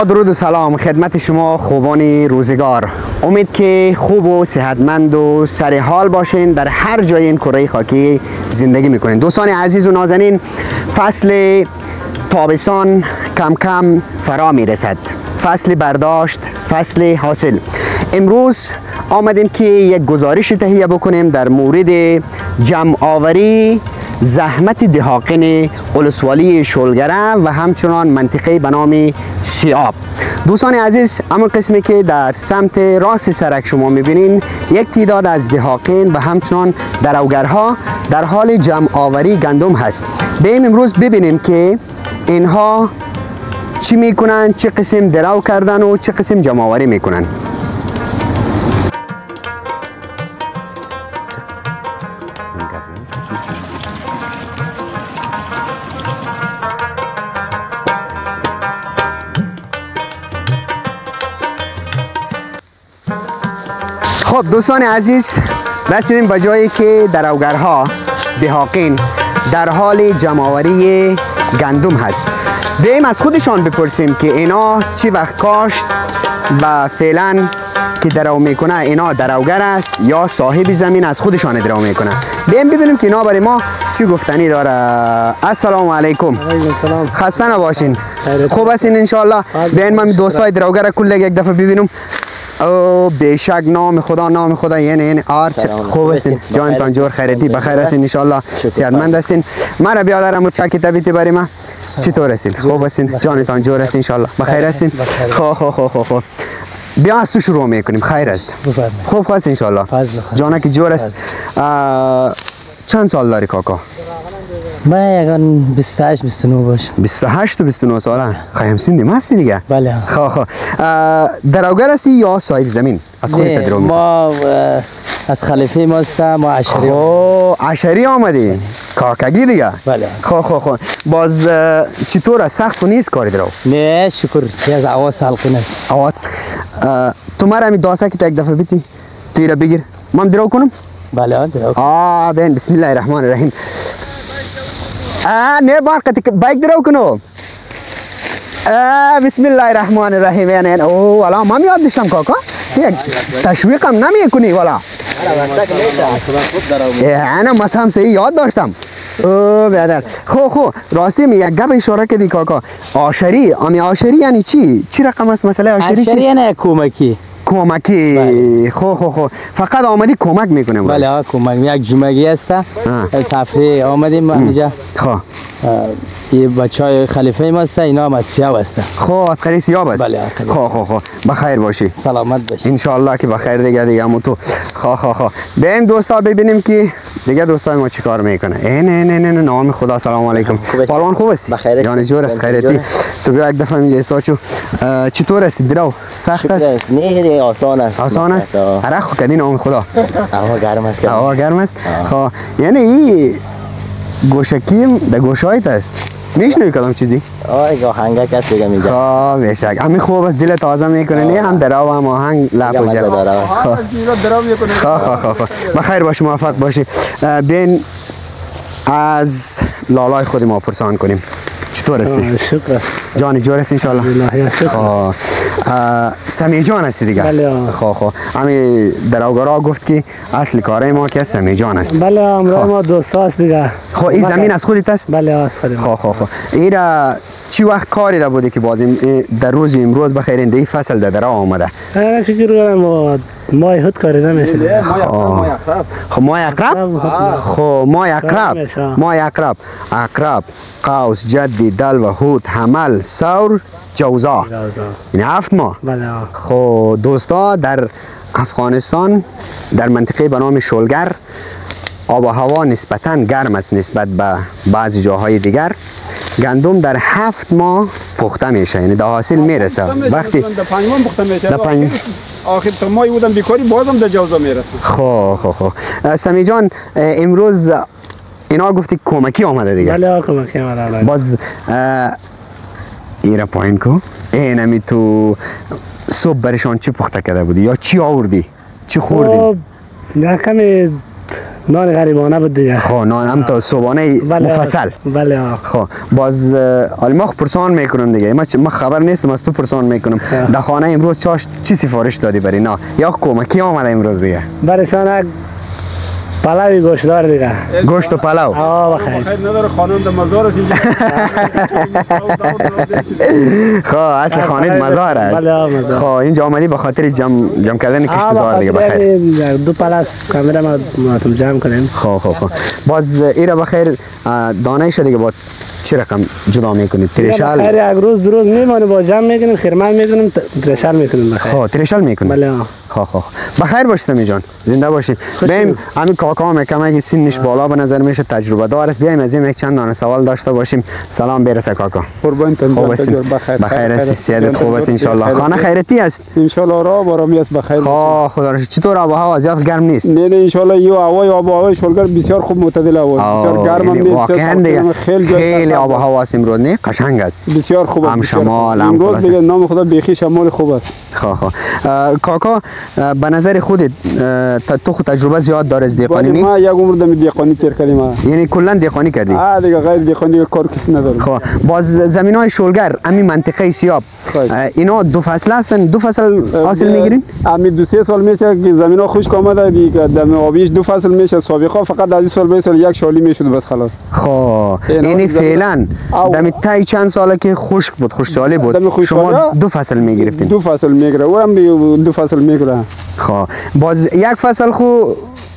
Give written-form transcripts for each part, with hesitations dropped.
درود و سلام خدمت شما خوبان روزگار. امید که خوب و صحتمند و سر حال باشین در هر جای این کره خاکی زندگی میکنین. دوستان عزیز و نازنین، فصل تابستان کم کم فرا میرسد، فصل برداشت، فصل حاصل. امروز آمدیم که یک گزارش تهیه بکنیم در مورد جمع آوری زحمت دهاقین ولسوالی شلگره و همچنان منطقه به نام سیاب. دوستان عزیز، اما قسمی که در سمت راست سرک شما میبینین یک تعداد از دهاقین و همچنان دروگرها در حال جمع آوری گندم هست. بیاییم امروز ببینیم که اینها چی میکنن، چه قسم درو کردن و چه قسم جمع آوری میکنن. خب دوستان عزیز، رسیدیم به جایی که دروگرها، دهاقین در حال جمع‌آوری گندم هست. بیاییم از خودشان بپرسیم که اینا چی وقت کاشت و فعلا که درو میکنه اینا دروگر است یا صاحب زمین از خودشان درو میکنه. بیاییم ببینیم که اینا برای ما چی گفتنی داره. السلام علیکم. سلام. خسته نباشین. خوب هستین ان شاء الله. بیاین من دوستای دروگر کل یک دفعه ببینم. او بیشک نام خدا یعنی آرچ خوب هستین، جانتان جور خیرتی بخیر هستین ان شاء الله، صحتمند هستین. مرا بیادرم چک طبیعتی برای ما چطور هستین؟ خوب هستین، جانتان جور هستین ان شاء الله، بخیر هستین. خب بیا از تو شروع میکنیم. خیر است؟ خوب هست ان شاء الله. جانا که جور است. چند سال داری کاکا؟ من یکان 28 29 باش. 28 و 29 ساله. خیلی سنی هستی دیگه. بله. خب دروگر هستی یا صاحب زمین؟ از خودت درو میکنی؟ ما از خلیفه ما هستم، ما عشری. عشری آمدی؟ کاکگی دیگه. بله. خب باز چطور سخت نیست کاری درو؟ نه شکر، از آواز حلقه نیست. آواز تو مرا می داسه که یک دفعه بیتی تو ایرا بگیر من درو کنم؟ بله درو. بین بسم الله الرحمن الرحیم. نه بارقتی بایک درو کنو. بسم الله الرحمن الرحیم. یعنی والا من یاد داشتم کاکا، تشویقم نمیکنی والا. انا مثلا صحیح یاد داشتم. بیادر خب راستی می یک گپ اشاره کردی کاکا. آشری یعنی چی رقم است مسئله آشری؟ آشری یعنی کمکی. خب فقط آمدی کمک میکنم. بله کمک. یک جمعگی هست تفریح آمدیم اینجا. خب یه بچهای خلیفه ما هست، اینا هم از سیاب هست. خب از خلیفه سیاب است. بله. خب بخیر باشی، سلامت باشی ان شاء الله که بخیر دیگه همون تو. خب بیایم دوستا ببینیم که دیگه دوستای ما چیکار میکنه. نه نام خدا. سلام علیکم. پالوان خوب هستی؟ جان جور است خیرتی. تو بیا یک دفعه اینجا ایسا چو. چطور هستی درو؟ سخت است؟ نه آسان است. آسان است؟ عرق کردی نام خدا. هوا گرم است. خب یعنی این گوشکی در گوشایت است. میشنوی کدام چیزی؟ آهنگ کس دیگه میگه. خب بیشک همین خوب است، دل تازه میکنه. نه هم درو هم آهنگ لب و جلو. خب بخیر باشی، موفق باشی. بین از لالای خود ما پرسان کنیم چطور هستی؟ شکر. جانی جور هستی ان شاء الله. خب سمی جان هستی دیگه؟ بله. خب همین دروگرا گفت که اصل کارای ما که سمی جان است. بله امروز ما دوست است دیگه. خب این زمین از خودت است؟ بله از خودم. خب ایرا چی وقت کاری ده بوده که باز در روز امروز بخیر این فصل در درا آمده؟ فکر کنم ماه هد کاری نمیشه. خب ماه عقرب قوس جدی دل و هود حمل ثور جوزا، یعنی 7 ماه. بله. خب دوستا در افغانستان در منطقه به نام شلگر آب و هوا نسبتاً گرم است نسبت به بعضی جاهای دیگر. گندم در 7 ماه پخته میشه، یعنی در حاصل میرسه. وقتی در 5 ماه پخته میشه، آخر تا ماهی بودم بیکاری بازم در جوزا میرسه. خب سمی جان امروز اینا گفتی کمکی آمده دیگه؟ بله کمکی آمده. باز ایرا پایین کو اینمی تو صبح برشان چی پخته کرده بودی یا چی آوردی؟ چی خوردی؟ نه کمی نان غریبانه بود دیگه. خب نان هم تا صبحانه مفصل. بله خب باز حالا ما پرسان میکنم دیگه، ما خبر نیستم، از تو پرسان میکنم. در خانه امروز چی سفارش دادی برای اینا یا کمکی آمده امروز دیگه؟ برشان پلاوی گوشتدار دیگه. گوشت و پلاو. بخیر نداره خانم در مزار است اینجا. خب اصل خانه مزار است. بله مزار. خب اینجا آمدی به خاطر جمع کردن کشتزار دیگه. بخیر دو پلاس کاملا ما تو جمع کنیم. خب باز ایرا بخیر دانه شده دیگه با چه رقم جدا میکنید؟ تریشال؟ بخیر یک روز دو روز میمونه با جمع میکنیم، خرمن میکنیم، تریشال میکنیم. بخیر. خب تریشال میکنیم. بله. خب بخیر باشید سمی جان، زنده باشید. بریم همین کاکا میگم که سنش بالا به نظر میشه، تجربه دار است. بیایم از این یک چند دانه سوال داشته باشیم. سلام برسه کاکا. قربانتون. خوب است. بخیر است. سیادت خوب است ان شاء الله. خانه خیرتی است ان شاء الله. را بارامی است بخیر. خدا را چطور آب و هوا زیاد گرم نیست؟ نه ان شاء الله یو هوای آب و هوای شلگر بسیار خوب معتدل است. بسیار گرم هم نیست. واقعا دیگه خیلی آب و هوا است امروز، نه قشنگ است. بسیار خوب است. هم شمال هم امروز دیگه نام خدا بیخی شمال خوب است. خب کاکا به نظر خودت تو خود تجربه زیاد داره از دیقانی می؟ ما یک عمر دم دیقانی تیر کردیم. یعنی کلا دیقانی کردی؟ دیگه غیر دیقانی کار کسی نداره. خب باز زمینای شلگر همین منطقه سیاب اینا دو فصل هستن، دو فصل حاصل میگیرین؟ همین دو سه سال میشه که زمینا خشک آمده دیگه، دم آبیش دو فصل میشه. سابقا فقط از این سال به سال یک شالی میشد بس خلاص. خب یعنی فعلا دم تای چند ساله که خشک بود، خشکسالی بود، شما دو فصل میگرفتین؟ دو فصل میگیره و هم دو فصل میگیره. خب باز یک فصل خو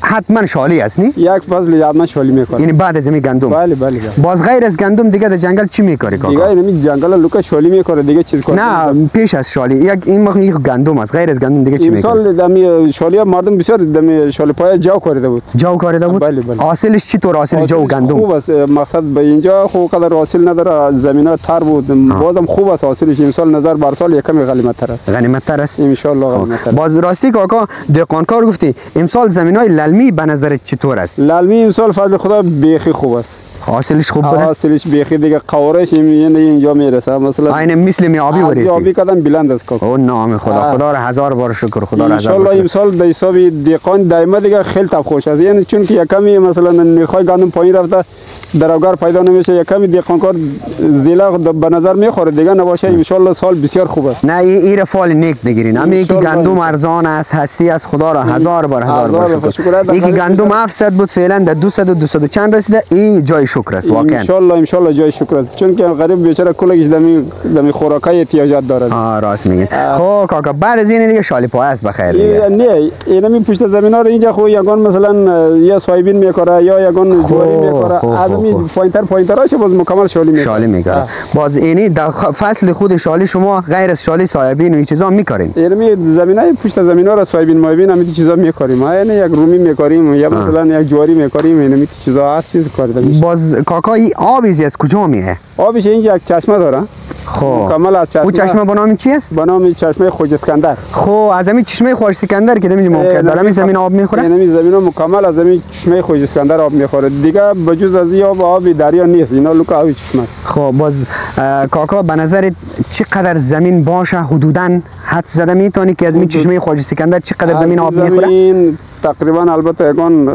حتما شالی است نی؟ یک فصل حتما شالی میکنه. یعنی بعد از می گندم؟ بله. باز غیر از گندم دیگه در جنگل چی میکاری کاکا؟ دیگه این جنگل لوکا شالی میکنه دیگه چیز کنه. نه پیش از شالی یک گندم است، غیر از گندم دیگه چی میکاری؟ این سال دمی شالی مردم بسیار دمی شالی پای جو کارده بود. جو کارده بود؟ بله. حاصلش چطور حاصل جو گندم؟ خوب است. مقصد به اینجا خوب قدر حاصل نداره، زمینه تر بود. بازم خوب است حاصلش. این سال نظر بر سال یکم غنیمت تر است. غنیمت تر است ان شاء الله غنیمت تر. باز راستی کاکا دهقانکار گفتی امسال زمینای للمی به نظر چطور است؟ للمی امسال فضل خدا بیخی خوب است. حاصلش خوب بوده؟ حاصلش بیخی دیگه قوارش اینجا میرسه مثلا. عین مثل میابی ورستی. آبی کدام بلند است کاکا. او نام خدا را هزار بار شکر، خدا را هزار بار. ان امسال به حساب دیقان دائما دیگه خیلی تب خوش است. یعنی چون که یکمی مثلا نرخای گندم پایین رفته درآور پیدا نمیشه، یکمی دیقانکار زیلا به نظر میخوره دیگه نباشه. ان شاء الله سال بسیار خوب است. نه این فال نیک بگیرین. همین که گندم ارزان است، هستی است، خدا را هزار بار شکر. این که گندم 700 بود فعلا در 200 و 200 چند رسیده، این جای شکر است واقعا. ان شاء الله جای شکر است، چون که غریب بیچاره کلش دمی خوراکای احتیاجات داره. راست میگین. خب کاکا بعد از این دیگه شالی پای است بخیر دیگه. نه اینا می پشت زمینا رو اینجا خو یگان مثلا یا سویابین میکاره یا یگان جواری میکاره. آدمی پوینتراش باز مکمل شالی میکاره. باز اینی در فصل خود شالی شما غیر از شالی سویابین و این چیزا میکارین؟ اینا زمینای پشت زمینا رو سویابین مایبین همین چیزا میکاریم. یعنی یک رومی میکاریم یا مثلا یک جواری میکاریم. اینا می چیزا هست چیز کاریم. باز کاکای آبی از کجا میه؟ آبش اینجا یک چشمه داره. خب مکمل از چشمه. او چشمه به نام چی است؟ به نام چشمه خواجه اسکندر. خب از همین چشمه خواجه اسکندر که دمی موقع داره همین زمین آب میخوره؟ همین زمین مکمل از همین چشمه خواجه اسکندر آب میخوره دیگه، بجز از این آب دریا نیست. اینا لوکا آب چشمه. خب باز کاکا به نظر چقدر زمین باشه حدوداً حد زده میتونی که از این چشمه خواجه اسکندر چقدر زمین آب میخوره؟ تقریبا البته یگان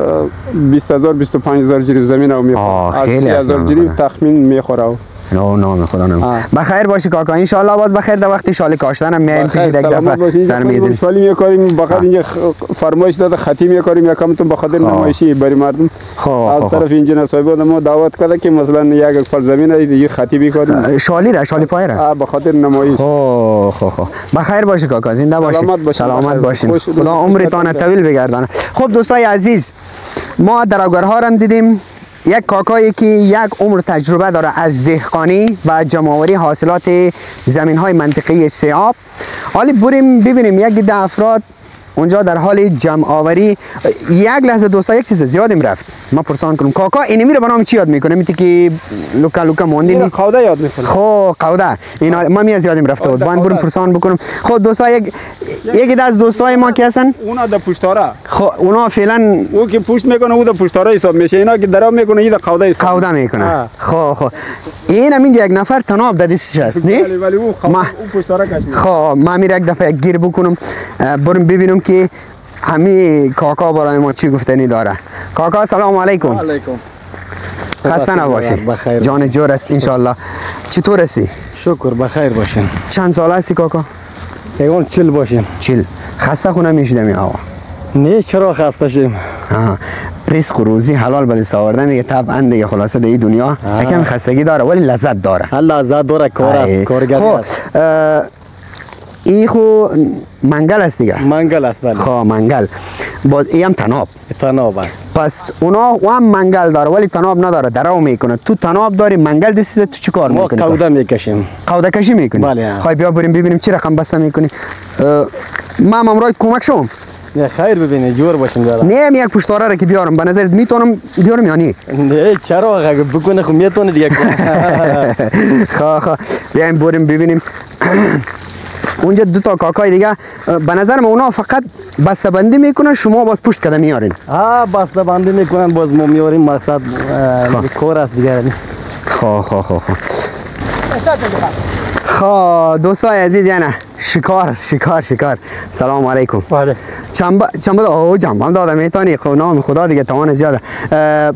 20000 25000 جریب زمین آب میخوره. خیلی از 3000 جریب تخمین میخوره. نام خدا نام. بخیر باشی کاکا ان شاء الله. باز بخیر در وقت شالی کاشتن هم میایم پیش یک دفعه سر میزنیم. شالی میکاریم فقط اینجا فرمایش داده خطی میکاریم یکم تو به خاطر نمایشی برای مردم. از طرف انجینر صاحب ما دعوت کرده که مثلا یک فل زمین دیگه خطی میکاریم. شالی پای را به خاطر نمایش. خب بخیر باشی کاکا، زنده باشی، سلامت باشین، خدا عمرتان طویل بگردانه. خب دوستای عزیز ما درآورها را دیدیم. یک کاکایی که یک عمر تجربه داره از دهقانی و جمع‌آوری حاصلات زمین‌های منطقه سیاب. حالا بریم ببینیم یک ده افراد اونجا در حال جمع آوری. یک لحظه دوستا یک چیز زیادیم رفت، ما پرسان کنم کاکا این میره به نام چی یاد میکنه؟ میگه که لوکا موندین قوده یاد میکنه. خب قوده اینا ما می از یادیم رفته بود، باید بریم پرسان بکنم. خب دوستا یک از دوستای ما که هستن اونا در پشتاره. خب اونا فعلا او که پشت میکنه او در پشتاره حساب میشه، اینا که درام میکنه این در قوده حساب قوده میکنه. خب این هم اینجا یک نفر تناب در دستش هست نه؟ ولی او پشتاره کش میکنه. خب ما میره یک دفعه گیر بکنم بریم ببینم که همین کاکا برای ما چی گفتنی داره. کاکا سلام علیکم. علیکم. خسته نباشی. بخیر. جان جور است انشالله. چطور هستی؟ شکر بخیر باشین. چند سال هستی کاکا؟ یگان 40 باشین. 40. خسته خونه میشیدم این آقا. نه چرا خسته شیم؟ رزق و روزی حلال به دست آوردن دیگه طبعا دیگه خلاصه در این دنیا یکم خستگی داره ولی لذت داره. لذت داره کار است کارگری است. این خو منگل است دیگه. منگل است بله. خب منگل. باز این هم تناب. تناب است. پس اونا و هم منگل داره ولی تناب نداره درو میکنه. تو تناب داری منگل دستی تو چی کار میکنی؟ ما قوده میکشیم. قوده کشی میکنی؟ بله. خواهی بیا بریم ببینیم چی رقم بسته میکنی. من امروز کمک شوم. نه خیر ببینید جور باشین داره. نه یک پشتواره را که بیارم به نظرت میتونم بیارم یا نه؟ نه چرا اگه بکنه خب میتونه دیگه. خب بیایم بریم ببینیم. اونجا دو تا کاکای دیگه به نظر من اونا فقط بسته بندی میکنن شما باز پشت کده میارین. بسته بندی میکنن باز ما میاریم مقصد کار است دیگه. خب دوستای عزیز یعنی شکار سلام علیکم. بله. چنبه اوه جنبم دادم میتونی خب نام خدا دیگه توان زیاده.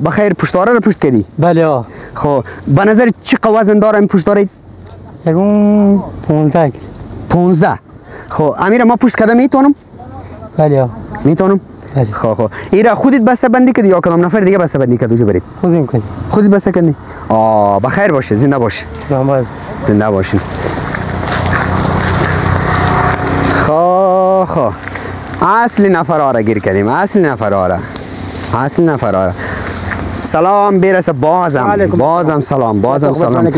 بخیر پشتواره رو پشت کدی؟ بله. خب به نظر چی وزن داره این پشتواره؟ یکون 15. خب امیر ما پشت کده میتونم؟ بله. میتونم؟ بله. خب ایرا خودت بسته بندی کردی یا کدام نفر دیگه بسته بندی کردی برید؟ خودم کردی. خودت بسته کردی؟ بخیر باشه زنده باش. زنده باشین. خب اصل نفراره گیر کردیم. اصل نفراره سلام برسه بازم سلام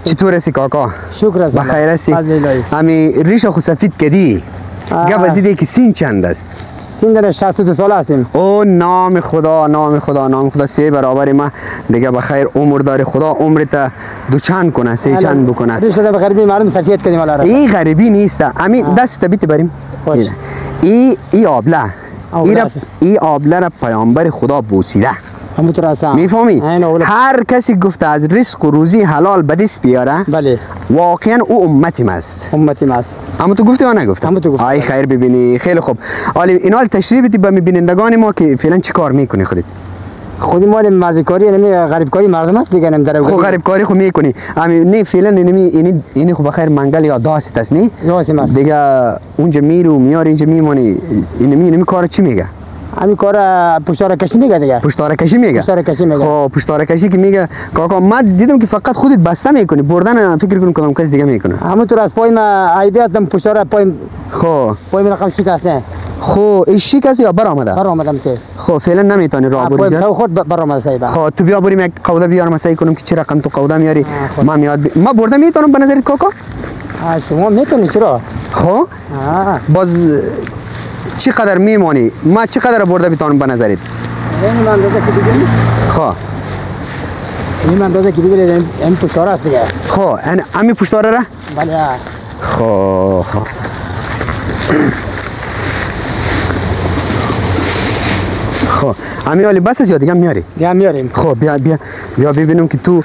چطور هستی کاکا؟ شکر است. بخیر هستی؟ امی ریش خو سفید کردی گپ از ایده که سین چند است؟ سین در 62 سال هستیم. او نام خدا 3 برابر ما دیگه بخیر عمر داری خدا عمرت دو چند کنه 3 چند بکنه. ریش در غریبی مردم سفید کردیم الان. این غریبی نیست امی دست بیت بریم. این آبله را پیامبر خدا بوسیده. میفهمی؟ هر کسی گفته از رزق و روزی حلال به دست بیاره بله واقعا او امتی است. اما تو گفتی یا نگفتم؟ آی خیر ببینی خیلی خوب. حالا اینا تشریح بدی به بینندگان ما که فعلا چی کار میکنی خودی مال مردکاری یعنی غریب کاری مردم است دیگه نمیداره. خب غریب کاری خو میکنی نه فعلا اینی خو بخیر منگل یا داست است نه دیگه اونجا میرو میاری اینجا میمونی اینمی کار چی میگه؟ همین کار پشتواره کشی میگه دیگه. پشتواره کشی میگه. خب پشتواره کشی که میگه کاکا من دیدم که فقط خودت بسته میکنی بردن فکر کنم کدام کس دیگه میکنه. همونطور از پای ما ایده هستم پشتواره پای پای من رقم شکسته. خب این شکست یا برآمدم که خب فعلا نمیتونی راه بری تو خود برآمده سایبا. خب تو بیا بریم یک قوده بیارم سعی کنم که چه رقم تو قوده میاری ما ما برده میتونم به نظرت کاکا؟ شما میتونی چرا؟ خب باز چی قدر میمانی؟ ما چی قدر برده بیتونم به نظرت؟ این من اندازه که بگیریم؟ خب این من اندازه که بگیریم این پشتواره است دیگه. خب همین پشتواره را؟ بله. خب همین حالی بس از یا دیگه میاری؟ دیگه میاریم. خب بیا ببینم که تو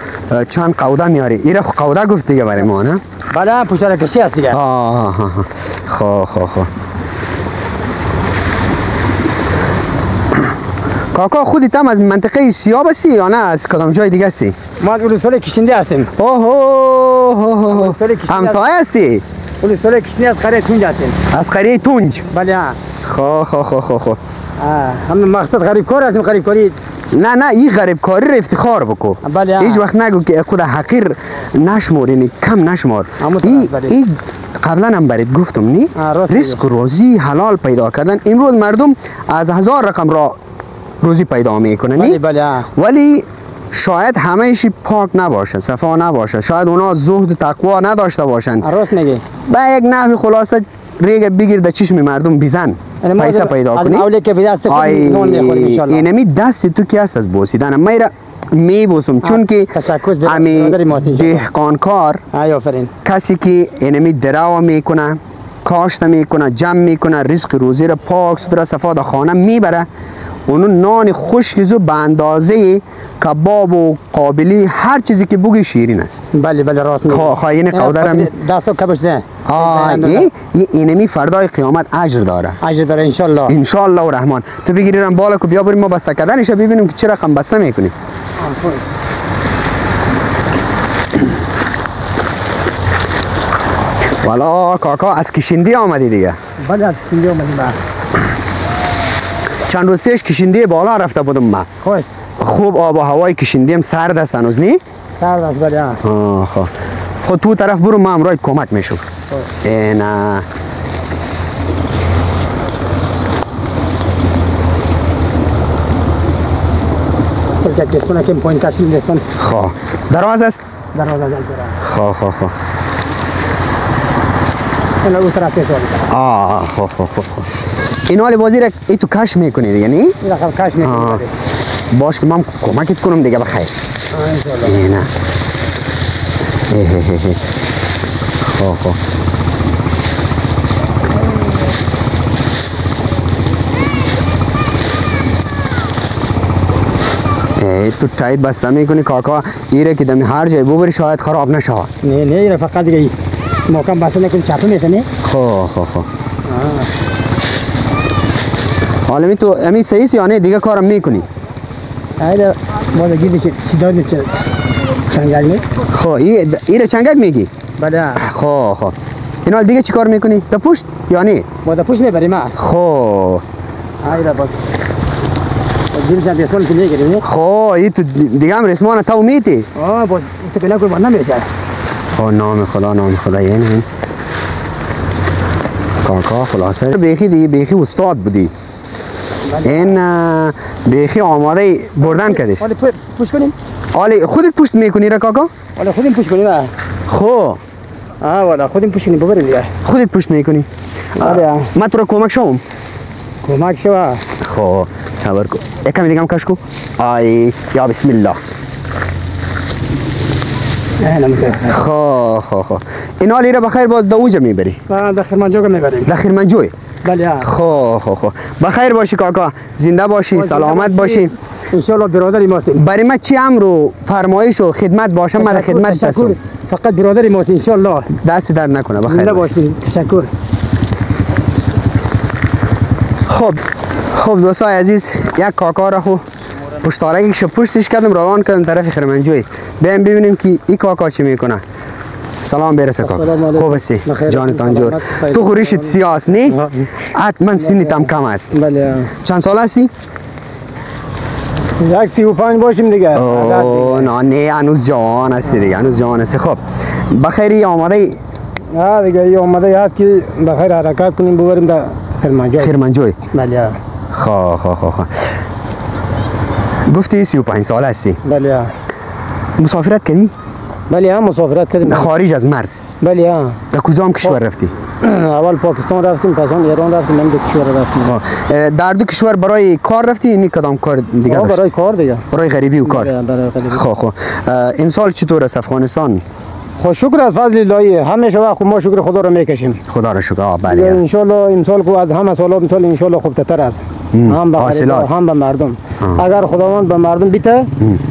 چند قوده میاری. ایره قوده گفت دیگه برای ما نه؟ بله پشتواره کشی است دیگه. خب کاکا خودت هم از منطقه سیاه هستی یا نه از کدام جای دیگه هستی؟ ما از اولوسال کشنده هستیم. همسایه هستی؟ اولوسال کشنده از قریه تونج هستیم. از قریه تونج؟ بله. خب همه مقصد غریب کار هستیم. غریب کاری نه این غریب کاری رو افتخار بکو. بله. هیچ وقت نگو که خود حقیر نشمار یعنی کم نشمار. این قبلا هم برات گفتم نی رزق روزی حلال پیدا کردن امروز مردم از 1000 رقم را روزی پیدا میکنن نی؟ بله. ولی شاید همه‌اش پاک نباشه صفا نباشه شاید اونا زهد و تقوا نداشته باشن. راست میگی. با یک نحوی خلاصه ریگ بگیر در چشم مردم بیزن پیسه پیدا کنی. اینمی دست تو کی است از بوسیدن میره میبوسم چون که امی دهقانکار کسی که اینمی درو میکنه کاشت میکنه جمع میکنه رزق روزی را پاک سوتره صفا در خانه میبره اونو نان خشک به اندازه کباب و قابلی هر چیزی که بگی شیرین است. بله بله راست میگی. خواهین قودرم دستو کبش نه. اینمی فردای قیامت اجر داره. اجر داره ان شاء الله. ان شاء الله الرحمن. تو بگیریم بالا کو بیا بریم ما بسته کردنش ببینیم که چه رقم بسته میکنی. والا کاکا از کشندی آمدی دیگه. بله از کشندی آمدیم. چند روز پیش کشندی بالا رفته بودم من. خوب آب و هوای کشندی هم سرد است هنوز نی؟ سرد است بله. خود تو طرف برو من امروز کمک میشم. نه خب دراز است؟ دراز است. خب خب این حال بازی را ای تو کش میکنی دیگه نی؟ این رقم کش میکنی. باش که من کمکت کنم دیگه بخیر. نه خب تو تایید بسته میکنی کاکا ایره که دمی هر جای ببری شاید خراب نشه. نه ایره فقط دیگه محکم بسته نکنی چپه میشه نه؟ خب حالا تو امی صحیح یا نه دیگه کارم میکنی؟ ایره باید گیرش چی دادی چنگک نه؟ خب ایره چنگک میگی؟ بله. خب این حال دیگه چی کار میکنی؟ تا پشت یا نه؟ باید پشت میبریم. خب ایره باید گیرش هم رسمان که میگیری. خب ای تو دیگه هم رسمان تا میتی؟ باید تو بنا کوئی باید نمیشه. خب نام خدا یعنی کاکا خلاصه بیخی دیگه بیخی استاد بودی. این بیخی آماده بردن کردیش. حالا پوش کنیم؟ حالا خودت پشت میکنی را کاکا؟ حالا خودیم پوش کنیم. خب والا خودیم پوش کنیم ببریم دیگه. خودت پشت میکنی؟ من تو را کمک شوم. کمک شو. خب صبر کن یکم دیگه هم کش کو. یا بسم الله. خب این حالی را بخیر باز دوجه میبری؟ در خیرمنجو میبریم. در خیرمنجوی؟ بله. خب بخیر باشی کاکا، زنده باشی، سلامت باشی. انشالله برادری ماستیم. برای من چی امرو فرمایش و خدمت باشم من خدمت دستم. فقط برادری ماستیم انشالله. دست در نکنه بخیر. زنده باشی. تشکر. خب دوستای عزیز یک کاکا را خو پشتارکش پشتش کردم روان کردم طرف خیرمنجوی. بیایم ببینیم که این کاکا چی میکنه. سلام برسه کاکا. خوب هستی جانتان جور. تو خوریشت سیاست نی؟ حتما سنیت هم کم است. بله. چند سال هستی؟ 35 باشیم دیگه. نه هنوز جوان هستی دیگه هنوز جوان هستی. خب بخیری آماده؟ دیگه آماده هست که بخیر حرکت کنیم ببریم در خیرمنجوی. بله. خب گفتی 35 سال هستی؟ بله. مسافرت کردی؟ بله مسافرت کردیم. خارج از مرز؟ بله. در کدام کشور رفتی؟ اول پاکستان رفتیم، پس ایران رفتیم، من دو کشور رفتیم. در دو کشور برای کار رفتی یا کدام کار دیگه داشتی؟ برای کار دیگه. برای غریبی و کار. برای غریبی. خب امسال چطور است افغانستان؟ خب شکر از فضل الله همیشه وقت ما شکر خدا رو میکشیم. خدا رو شکر. بله. ان شاء الله امسال کو از همه سالا امسال ان شاء الله خوب تر است. هم به حاصلات هم به مردم. اگر خداوند به مردم بیته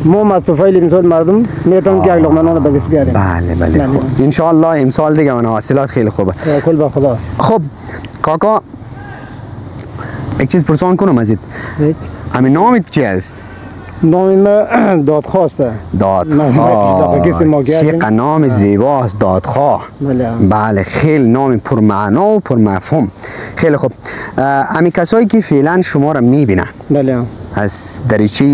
ما از توفیل امسال مردم میتونیم که لقمه نان به دست بیاریم. بله. خب ان شاء الله امسال دیگه من حاصلات خیلی خوبه. کل به خدا. خب کاکا یک چیز پرسان کنم ازت. همین نامت چی است؟ نام من دادخواسته. دادخواه. چقدر نام زیباست دادخواه. بله خیلی نام پرمعنا و پرمفهوم. خیلی خوب. امی کسایی که فعلا شما را میبینن بله از دریچه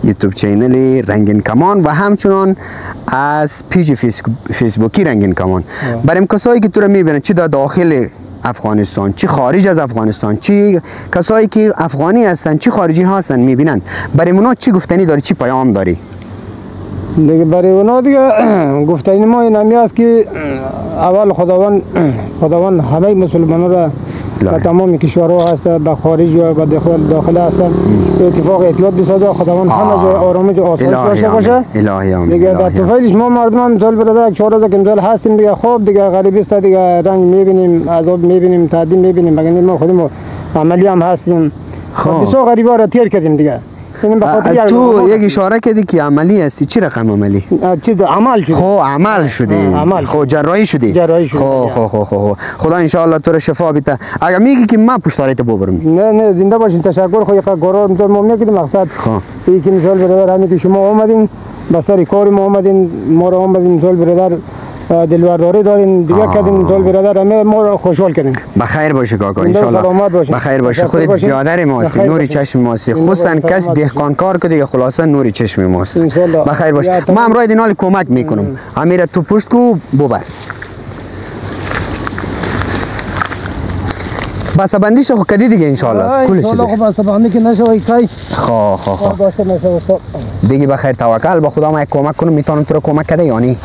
یوتیوب چینل رنگین کمان و همچنان از پیج فیسبوکی رنگین کمان، برای کسایی که تو را میبینن چی در داخل افغانستان چی خارج از افغانستان، چی کسایی که افغانی هستن چی خارجی هستن میبینن، برای اونا چی گفتنی داری، چی پیام داری؟ دیگه برای اونا دیگه گفتنی ما این همی است که اول خداوند همه مسلمانان را و تمام کشورها هست به خارج و به داخل هستن اتفاق اطلاعات بسازه، خداوند همه جای آرامش و آسایش داشته باشه. دیگه در طفیلش ما مردم هم مثال برده 4 روز که مثال هستیم دیگه خوب دیگه غریبی است دیگه رنگ میبینیم، عذاب میبینیم، تعدیم میبینیم، مگر ما خودمون عملی هم هستیم بسیار غریبا را تیر کردیم دیگه. تو یک اشاره کردی که عملی هستی. چی رقم عملی؟ چیز عمل شده. خو عمل شدی. خو جراحی شدی. جراحی شدی. خو خدا ان شاء الله تو رو شفا بده. اگه میگی که من پشتارت ببرم. نه زنده باشین. تشکر. خو یک قرار میذارم ممنون که مقصد این که مثال برادر همین که شما اومدین به سر کار ما اومدین، ما رو اومدین مثال برادر دلبرداری دارین دیگه کردین، مثال برادر همه ما رو خوشحال کردین. بخیر باشه کاکا ان شاء الله. بخیر باشه. خودت برادر ماست، نور چشم ماست. خصوصا کس دهقانکار که دیگه خلاصا نور چشم ماست. بخیر باشه. ما امروز دینال کمک میکنم. امیر تو پشت کو ببر. بسا بندیش خو کدی دیگه ان شاء الله. کلش خب بسا بندی که نشه کای. خو بگی بخیر توکل به خدا. ما کمک کنم میتونم تو رو کمک کده یعنی.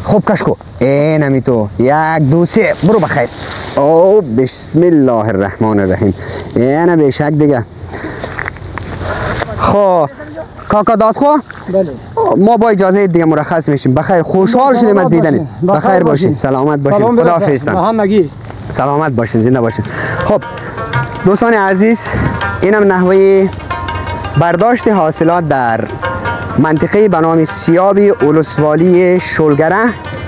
خوب کش کو. نمی تو 1 2 3 برو بخیر. او بسم الله الرحمن الرحیم. نه بشک دیگه. خب کاکا داد خو؟ بله. ما با اجازه دیگه مرخص میشیم. بخیر خوشحال شدیم از دیدنت. بخیر باشین. سلامت باشین. خدا حافظتان. همگی سلامت باشین. زنده باشین. خب دوستان عزیز اینم نحوه برداشت حاصلات در منطقه به نام سیابی اولسوالی شلگره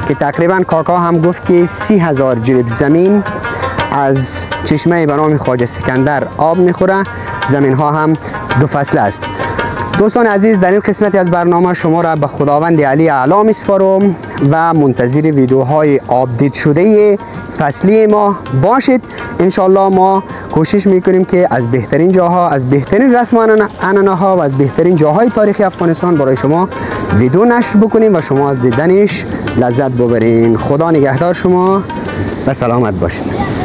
که تقریبا کاکا هم گفت که 30,000 جریب زمین از چشمه به نام خواجه سکندر آب میخوره. زمین ها هم 2 فصل است. دوستان عزیز در این قسمتی از برنامه شما را به خداوند علی اعلی میسپارم و منتظر ویدیوهای آپدیت شده فصلی ما باشید. انشالله ما کوشش میکنیم که از بهترین جاها، از بهترین رسم و عنعنه ها و از بهترین جاهای تاریخی افغانستان برای شما ویدیو نشر بکنیم و شما از دیدنش لذت ببرین. خدا نگهدار شما و سلامت باشید.